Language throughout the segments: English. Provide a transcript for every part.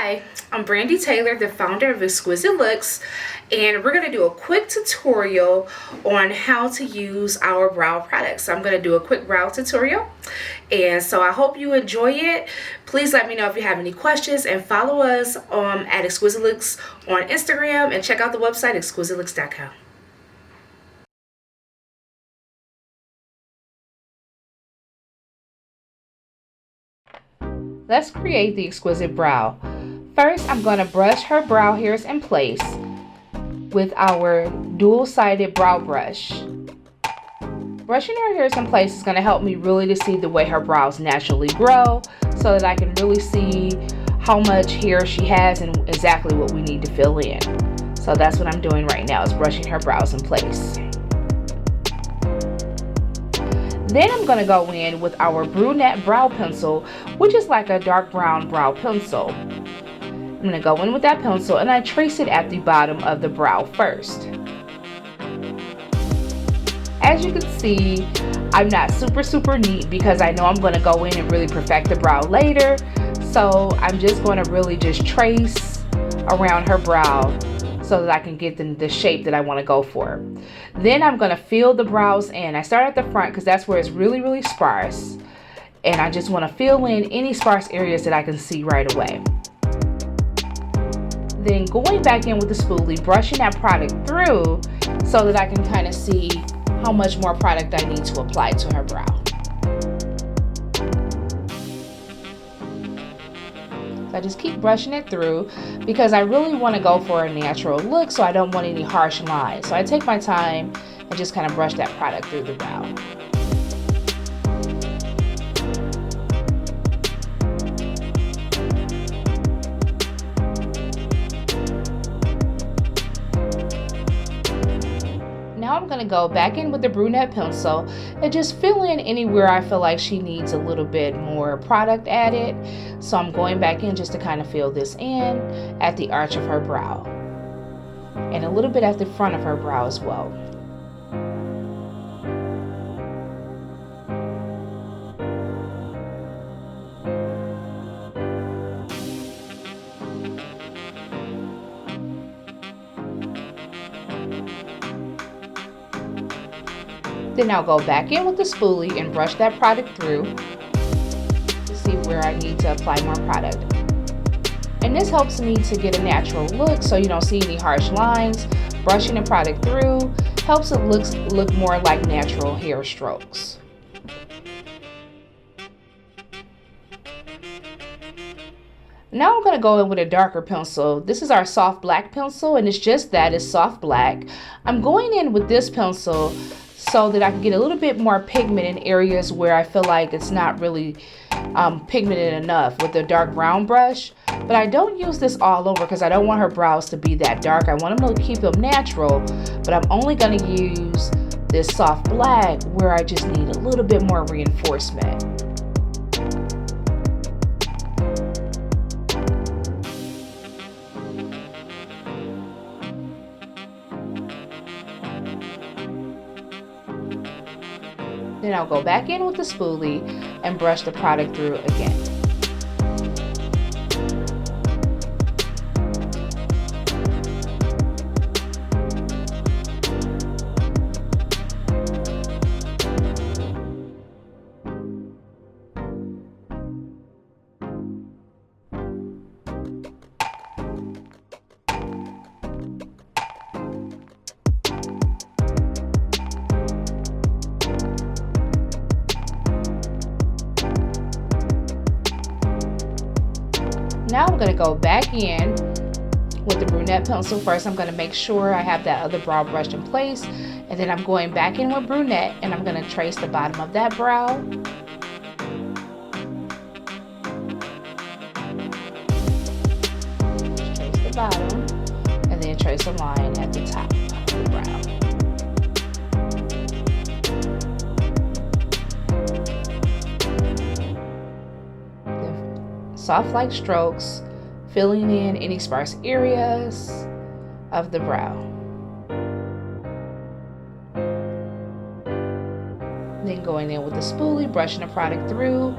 Hi, I'm Brandy Taylor, the founder of Xquisitelooks, and we're going to do a quick tutorial on how to use our brow products. So I'm going to do a quick brow tutorial, and so I hope you enjoy it. Please let me know if you have any questions, and follow us at Xquisitelooks on Instagram, and check out the website xquisitelooks.com. Let's create the exquisite brow. First, I'm going to brush her brow hairs in place with our dual-sided brow brush. Brushing her hairs in place is going to help me really to see the way her brows naturally grow, so that I can really see how much hair she has and exactly what we need to fill in. So that's what I'm doing right now, is brushing her brows in place. Then I'm going to go in with our brunette brow pencil, which is like a dark brown brow pencil. I'm going to go in with that pencil and I trace it at the bottom of the brow first. As you can see, I'm not super neat because I know I'm going to go in and really perfect the brow later. So I'm just going to really just trace around her brow so that I can get the shape that I want to go for. Then I'm going to fill the brows in. I start at the front because that's where it's really sparse. And I just want to fill in any sparse areas that I can see right away. Then going back in with the spoolie, brushing that product through so that I can kind of see how much more product I need to apply to her brow. I just keep brushing it through because I really want to go for a natural look, so I don't want any harsh lines. So I take my time and just kind of brush that product through the brow. Now I'm going to go back in with the brunette pencil and just fill in anywhere I feel like she needs a little bit more product added. So I'm going back in just to kind of fill this in at the arch of her brow and a little bit at the front of her brow as well. Then I'll go back in with the spoolie and brush that product through to see where I need to apply more product. And this helps me to get a natural look so you don't see any harsh lines. Brushing the product through helps it look more like natural hair strokes. Now I'm going to go in with a darker pencil. This is our soft black pencil, and it's just that, it's soft black. I'm going in with this pencil so that I can get a little bit more pigment in areas where I feel like it's not really pigmented enough with the dark brown brush. But I don't use this all over because I don't want her brows to be that dark. I want them to keep them natural, but I'm only going to use this soft black where I just need a little bit more reinforcement. Then I'll go back in with the spoolie and brush the product through again. Now I'm going to go back in with the brunette pencil. First, I'm going to make sure I have that other brow brush in place. And then I'm going back in with brunette and I'm going to trace the bottom of that brow. Trace the bottom and then trace a line at the top of the brow. Soft like strokes, filling in any sparse areas of the brow. Then going in with the spoolie, brushing the product through,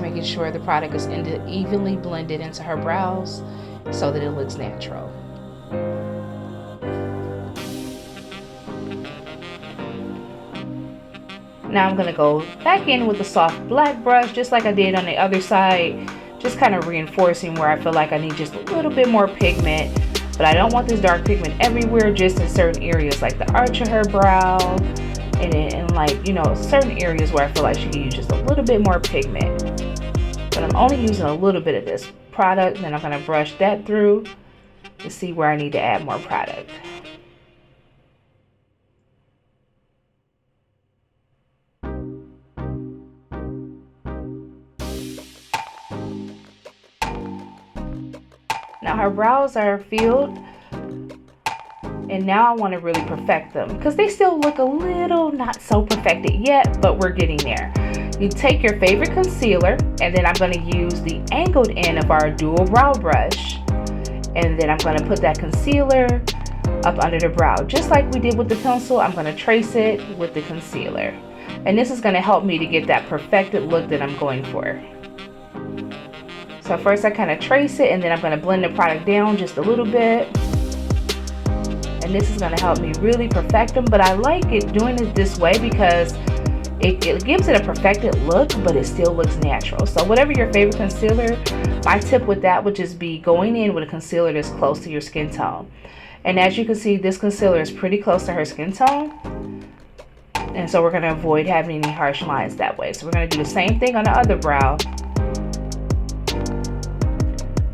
making making sure the product is evenly blended into her brows so that it looks natural. Now I'm going to go back in with the soft black brush just like I did on the other side, just kind of reinforcing where I feel like I need just a little bit more pigment, but I don't want this dark pigment everywhere, just in certain areas like the arch of her brow and like, you know, certain areas where I feel like she can use just a little bit more pigment. But I'm only using a little bit of this product, and then I'm going to brush that through to see where I need to add more product. Now her brows are filled, and now I want to really perfect them because they still look a little not so perfected yet, but we're getting there. You take your favorite concealer, and then I'm going to use the angled end of our dual brow brush, and then I'm going to put that concealer up under the brow just like we did with the pencil. I'm going to trace it with the concealer, and this is going to help me to get that perfected look that I'm going for. So first I kind of trace it, and then I'm going to blend the product down just a little bit. And this is going to help me really perfect them. But I like it doing it this way because it gives it a perfected look, but it still looks natural. So whatever your favorite concealer, my tip with that would just be going in with a concealer that's close to your skin tone. And as you can see, this concealer is pretty close to her skin tone. And so we're going to avoid having any harsh lines that way. So we're going to do the same thing on the other brow.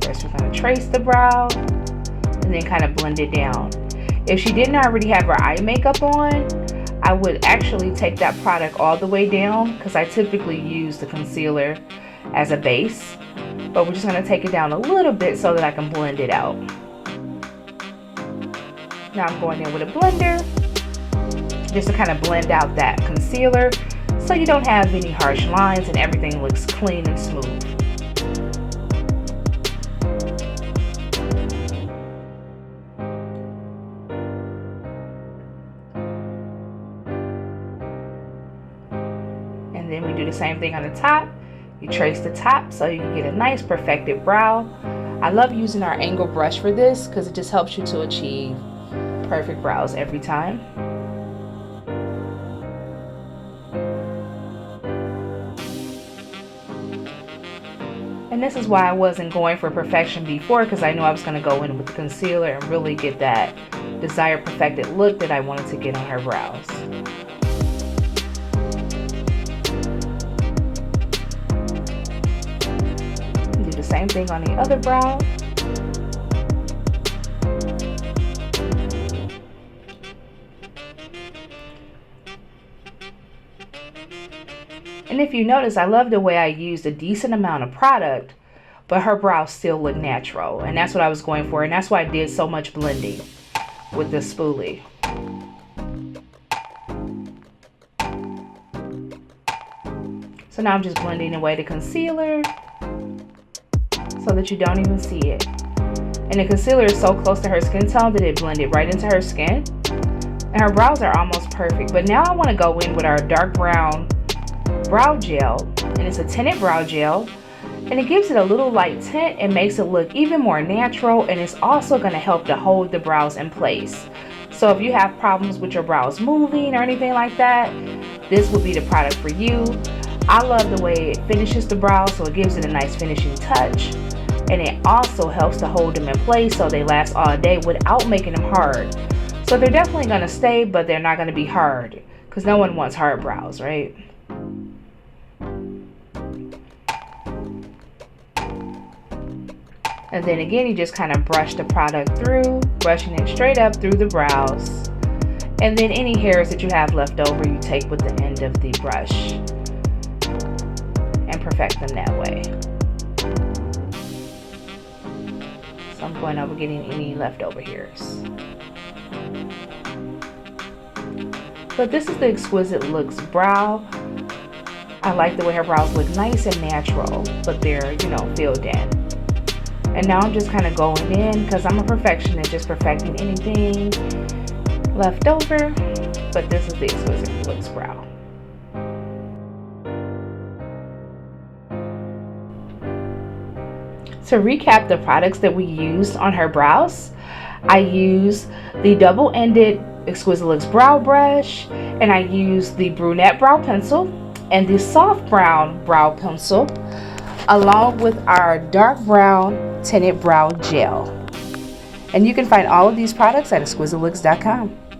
First we're going to trace the brow and then kind of blend it down. If she didn't already have her eye makeup on, I would actually take that product all the way down because I typically use the concealer as a base. But we're just going to take it down a little bit so that I can blend it out. Now I'm going in with a blender just to kind of blend out that concealer so you don't have any harsh lines and everything looks clean and smooth. And then we do the same thing on the top. You trace the top so you can get a nice perfected brow. I love using our angle brush for this because it just helps you to achieve perfect brows every time. And this is why I wasn't going for perfection before, because I knew I was going to go in with the concealer and really get that desired perfected look that I wanted to get on her brows. Do the same thing on the other brow. And if you notice, I love the way I used a decent amount of product, but her brows still look natural. And that's what I was going for. And that's why I did so much blending with this spoolie. So now I'm just blending away the concealer so that you don't even see it. And the concealer is so close to her skin tone that it blended right into her skin. And her brows are almost perfect. But now I want to go in with our dark brown brow gel, and it's a tinted brow gel, and it gives it a little light tint and makes it look even more natural, and it's also going to help to hold the brows in place. So if you have problems with your brows moving or anything like that, this would be the product for you. I love the way it finishes the brows, so it gives it a nice finishing touch, and it also helps to hold them in place so they last all day without making them hard. So they're definitely going to stay, but they're not going to be hard because no one wants hard brows, right? And then again, you just kind of brush the product through, brushing it straight up through the brows. And then any hairs that you have left over, you take with the end of the brush and perfect them that way. So I'm going over getting any leftover hairs. But this is the Exquisite Looks brow. I like the way her brows look nice and natural, but they're, filled in. And now I'm just kind of going in because I'm a perfectionist, just perfecting anything left over. But this is the Exquisite Looks brow. To recap the products that we used on her brows, I used the double-ended Xquisitelooks brow brush, and I used the brunette brow pencil and the soft brown brow pencil, along with our dark brown tinted brow gel. And you can find all of these products at Xquisitelooks.com.